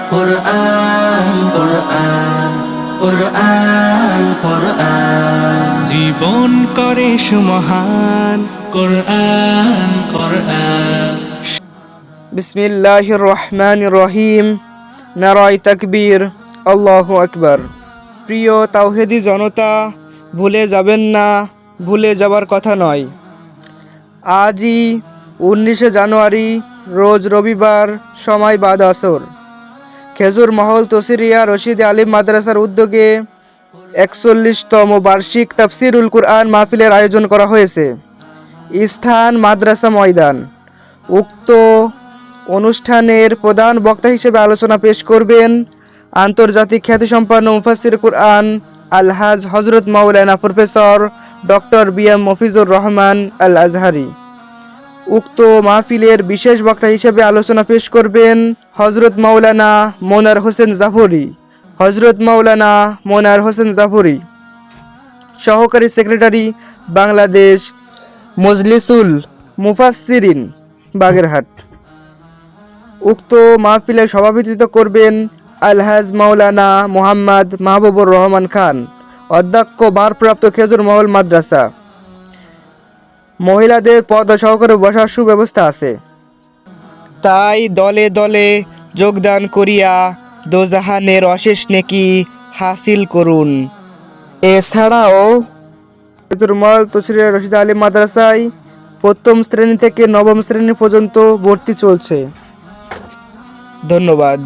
কুরআন কুরআন কুরআন কুরআন জীবন করে সুমহান কুরআন কুরআন। বিসমিল্লাহির রহমানির রহিম। নারায়ে তাকবীর, আল্লাহু আকবার। প্রিয় তাওহীদি জনতা, ভুলে যাবেন না, ভুলে যাবার কথা নয়। আজই 19শে জানুয়ারি, রোজ রবিবার, সময় বাদ আসর, খেজুর মহল তসিরিয়া রশিদ আলিম মাদ্রাসার উদ্যোগে 41তম বার্ষিক তাফসিরুল কুরআন মাহফিলের আয়োজন করা হয়েছে। স্থান মাদ্রাসা ময়দান। উক্ত অনুষ্ঠানের প্রধান বক্তা হিসেবে আলোচনা পেশ করবেন আন্তর্জাতিক খ্যাতিসম্পন্ন মুফাসসির কুরআন আলহাজ হযরত মাওলানা professor doctor B M. Mafizur Rahman Al Azhari. উক্ত মাহফিলের বিশেষ বক্তা হিসেবে আলোচনা পেশ করবেন হযরত মাওলানা মোনার হোসেন জাফরি। হযরত মাওলানা মোনার হোসেন জাফরি, সহকারী সেক্রেটারি, বাংলাদেশ মজলিসুল মুফাসসিরিন, বাগেরহাট। উক্ত মাহফিলে সভাপতিত্ব করবেন আলহাজ মাওলানা মোহাম্মদ মাহবুবুর রহমান খান, অধ্যক্ষ ভারপ্রাপ্ত খেজুর মহল মাদ্রাসা। মহিলাদের পদ সহকারে বসার সুব্যবস্থা আছে, তাই দলে দলে যোগদান করিয়া দোজাহানের অশেষ নেকি হাসিল করুন। এছাড়াও খেজুর মহল তসরিয়া রশিদ আলিম মাদ্রাসায় প্রথম শ্রেণী থেকে নবম শ্রেণী পর্যন্ত ভর্তি চলছে। ধন্যবাদ।